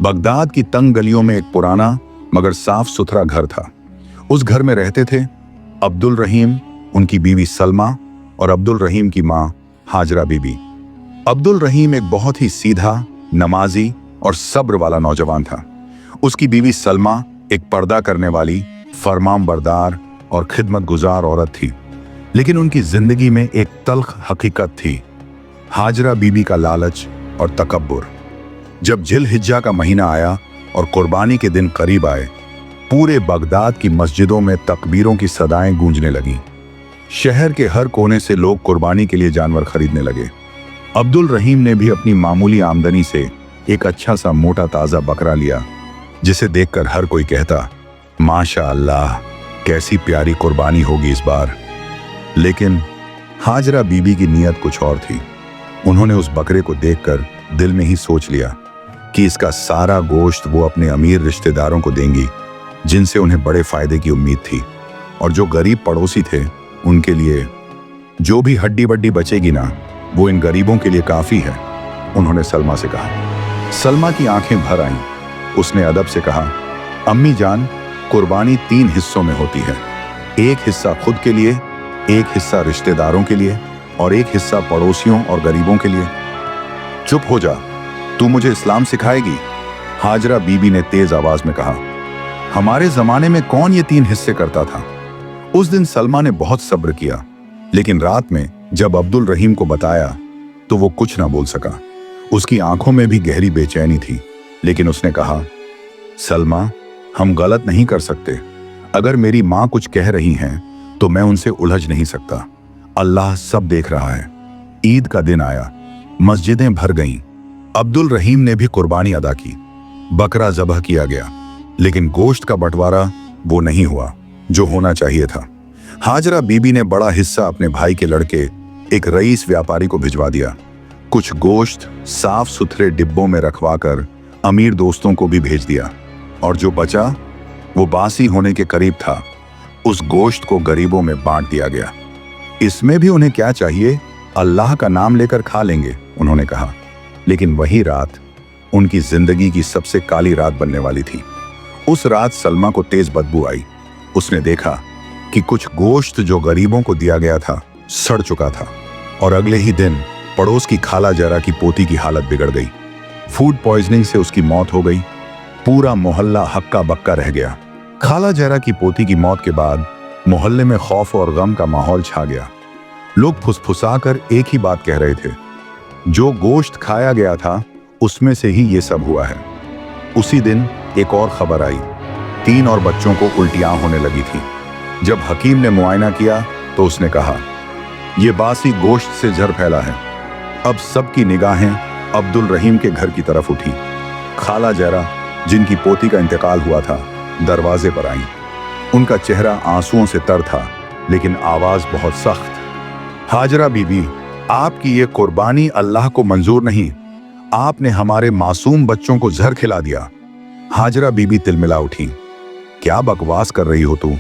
Baghdad की तंग गलियों में एक पुराना मगर साफ सुथरा घर था। उस घर में रहते थे अब्दुल रहीम, उनकी बीवी सलमा और अब्दुल रहीम की माँ हाजरा बीबी। अब्दुल रहीम एक बहुत ही सीधा, नमाजी और सब्र वाला नौजवान था। उसकी बीवी सलमा एक पर्दा करने वाली, फरमानबरदार और खिदमतगुजार औरत थी। लेकिन उनकी जिंदगी में एक तल्ख हकीकत थी, हाजरा बीबी का लालच और तकब्बुर। जब जिल-हिज्जा का महीना आया और कुर्बानी के दिन करीब आए, पूरे बगदाद की मस्जिदों में तकबीरों की सदाएं गूंजने लगीं। शहर के हर कोने से लोग कुर्बानी के लिए जानवर खरीदने लगे। अब्दुल रहीम ने भी अपनी मामूली आमदनी से एक अच्छा सा मोटा ताजा बकरा लिया, जिसे देखकर हर कोई कहता, माशा अल्लाह, कैसी प्यारी कुर्बानी होगी इस बार। लेकिन हाजरा बीबी की नीयत कुछ और थी। उन्होंने उस बकरे को देखकर दिल में ही सोच लिया कि इसका सारा गोश्त वो अपने अमीर रिश्तेदारों को देंगी, जिनसे उन्हें बड़े फायदे की उम्मीद थी, और जो गरीब पड़ोसी थे उनके लिए जो भी हड्डी बड्डी बचेगी ना, वो इन गरीबों के लिए काफी है, उन्होंने सलमा से कहा। सलमा की आंखें भर आईं। उसने अदब से कहा, अम्मी जान, कुर्बानी 3 हिस्सों में होती है। एक हिस्सा खुद के लिए, एक हिस्सा रिश्तेदारों के लिए और एक हिस्सा पड़ोसियों और गरीबों के लिए। चुप हो जा, तू मुझे इस्लाम सिखाएगी, हाजरा बीबी ने तेज आवाज में कहा। हमारे जमाने में कौन ये 3 हिस्से करता था? उस दिन सलमा ने बहुत सब्र किया, लेकिन रात में जब अब्दुल रहीम को बताया तो वो कुछ ना बोल सका। उसकी आंखों में भी गहरी बेचैनी थी, लेकिन उसने कहा, सलमा, हम गलत नहीं कर सकते। अगर मेरी माँ कुछ कह रही हैं तो मैं उनसे उलझ नहीं सकता। अल्लाह सब देख रहा है। ईद का दिन आया, मस्जिदें भर गईं। अब्दुल रहीम ने भी कुर्बानी अदा की। बकरा ज़बह किया गया, लेकिन गोश्त का बंटवारा वो नहीं हुआ जो होना चाहिए था। हाजरा बीबी ने बड़ा हिस्सा अपने भाई के लड़के एक रईस व्यापारी को भिजवा दिया। कुछ गोश्त साफ सुथरे डिब्बों में रखवाकर अमीर दोस्तों को भी भेज दिया, और जो बचा वो बासी होने के करीब था। उस गोश्त को गरीबों में बांट दिया गया। इसमें भी उन्हें क्या चाहिए, अल्लाह का नाम लेकर खा लेंगे, उन्होंने कहा। लेकिन वही रात उनकी जिंदगी की सबसे काली रात बनने वाली थी। उस रात सलमा को तेज बदबू आई। उसने देखा कि कुछ गोश्त जो गरीबों को दिया गया था सड़ चुका था, और अगले ही दिन पड़ोस की खाला जरा की पोती की हालत बिगड़ गई। फूड पॉइजनिंग से उसकी मौत हो गई। पूरा मोहल्ला हक्का बक्का रह गया। खाला जरा की पोती की मौत के बाद मोहल्ले में खौफ और गम का माहौल छा गया। लोग फुसफुसाकर एक ही बात कह रहे थे, जो गोश्त खाया गया था उसमें से ही ये सब हुआ है। उसी दिन एक और खबर आई, 3 और बच्चों को उल्टियां होने लगी थी। जब हकीम ने मुआयना किया तो उसने कहा, यह बासी गोश्त से जहर फैला है। अब सबकी निगाहें अब्दुल रहीम के घर की तरफ उठी। खाला जरा, जिनकी पोती का इंतकाल हुआ था, दरवाजे पर आई। उनका चेहरा आंसुओं से तर था, लेकिन आवाज बहुत सख्त। हाजरा बीबी, आपकी ये कुर्बानी अल्लाह को मंजूर नहीं। आपने हमारे मासूम बच्चों को जहर खिला दिया। हाजरा बीबी तिलमिला उठी। क्या बकवास कर रही हो तू?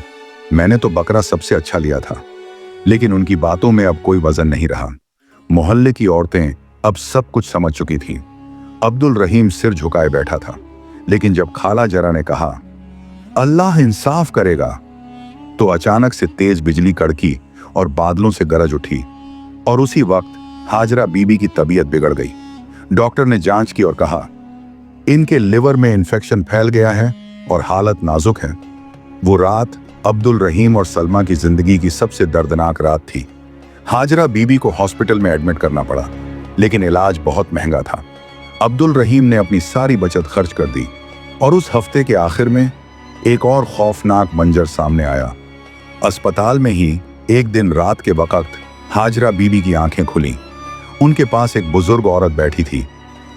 मैंने तो बकरा सबसे अच्छा लिया था। लेकिन उनकी बातों में अब कोई वजन नहीं रहा। मोहल्ले की औरतें अब सब कुछ समझ चुकी थीं। अब्दुल रहीम सिर झुकाए बैठा था, लेकिन जब खाला जरा ने कहा, अल्लाह इंसाफ करेगा, तो अचानक से तेज बिजली कड़की और बादलों से गरज उठी, और उसी वक्त हाजरा बीबी की तबीयत बिगड़ गई। डॉक्टर ने जांच की और कहा, इनके लिवर में इंफेक्शन फैल गया है और हालत नाजुक है। वो रात अब्दुल रहीम और सलमा की जिंदगी की सबसे दर्दनाक रात थी। हाजरा बीबी को हॉस्पिटल में एडमिट करना पड़ा, लेकिन इलाज बहुत महंगा था। अब्दुल रहीम ने अपनी सारी बचत खर्च कर दी, और उस हफ्ते के आखिर में एक और खौफनाक मंजर सामने आया। अस्पताल में ही एक दिन रात के वक्त हाजरा बीबी की आंखें खुली। उनके पास एक बुजुर्ग औरत बैठी थी,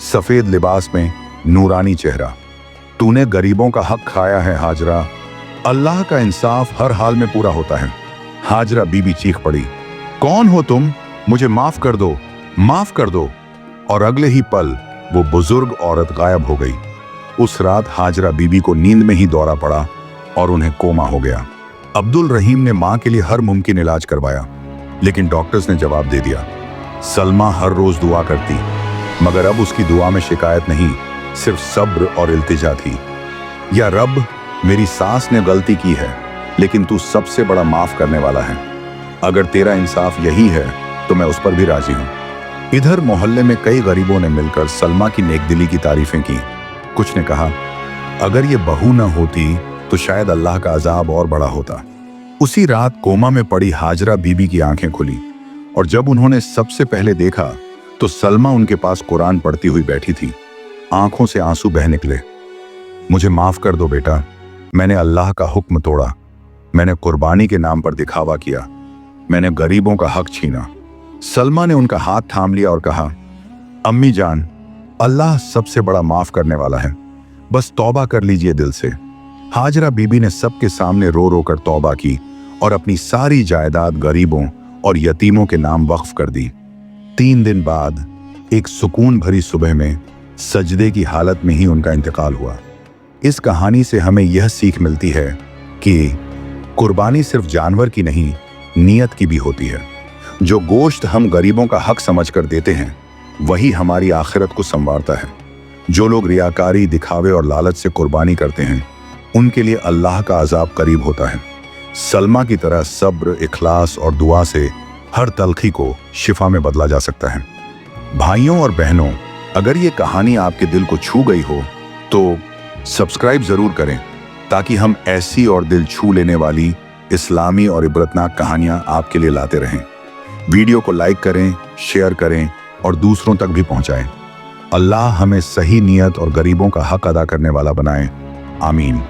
सफेद लिबास में, नूरानी चेहरा। तूने गरीबों का हक खाया है हाजरा। अल्लाह का इंसाफ हर हाल में पूरा होता है। हाजरा बीबी चीख पड़ी, कौन हो तुम? मुझे माफ कर दो, माफ कर दो। और अगले ही पल वो बुजुर्ग औरत गायब हो गई। उस रात हाजरा बीबी को नींद में ही दौरा पड़ा और उन्हें कोमा हो गया। अब्दुल रहीम ने मां के लिए हर मुमकिन इलाज करवाया, लेकिन डॉक्टर्स ने जवाब दे दिया। सलमा हर रोज दुआ करती, मगर अब उसकी दुआ में शिकायत नहीं, सिर्फ सब्र और इल्तिजा थी। या रब, मेरी सास ने गलती की है, लेकिन तू सबसे बड़ा माफ करने वाला है। अगर तेरा इंसाफ यही है तो मैं उस पर भी राजी हूँ। इधर मोहल्ले में कई गरीबों ने मिलकर सलमा की नेकदिली की तारीफें की। कुछ ने कहा, अगर ये बहू न होती तो शायद अल्लाह का अजाब और बड़ा होता। उसी रात कोमा में पड़ी हाजरा बीबी की आंखें खुली और जब उन्होंने सबसे पहले देखा तो सलमा उनके पास कुरान पढ़ती हुई बैठी थी। आंखों से आंसू बह निकले। मुझे माफ कर दो बेटा, मैंने अल्लाह का हुक्म तोड़ा, मैंने कुर्बानी के नाम पर दिखावा किया, मैंने गरीबों का हक छीना। सलमा ने उनका हाथ थाम लिया और कहा, अम्मी जान, अल्लाह सबसे बड़ा माफ करने वाला है, बस तौबा कर लीजिए दिल से। हाजरा बीबी ने सबके सामने रो रो कर तौबा की और अपनी सारी जायदाद गरीबों और यतीमों के नाम वक्फ कर दी। 3 दिन बाद एक सुकून भरी सुबह में सजदे की हालत में ही उनका इंतकाल हुआ। इस कहानी से हमें यह सीख मिलती है कि कुर्बानी सिर्फ जानवर की नहीं, नीयत की भी होती है। जो गोश्त हम गरीबों का हक समझकर देते हैं, वही हमारी आखिरत को संवारता है। जो लोग रियाकारी, दिखावे और लालच से कुर्बानी करते हैं, उनके लिए अल्लाह का अजाब करीब होता है। सलमा की तरह सब्र, इखलास और दुआ से हर तलखी को शिफा में बदला जा सकता है। भाइयों और बहनों, अगर ये कहानी आपके दिल को छू गई हो तो सब्सक्राइब जरूर करें, ताकि हम ऐसी और दिल छू लेने वाली इस्लामी और इबरतनाक कहानियां आपके लिए लाते रहें। वीडियो को लाइक करें, शेयर करें और दूसरों तक भी पहुंचाएं। अल्लाह हमें सही नियत और गरीबों का हक अदा करने वाला बनाए। आमीन।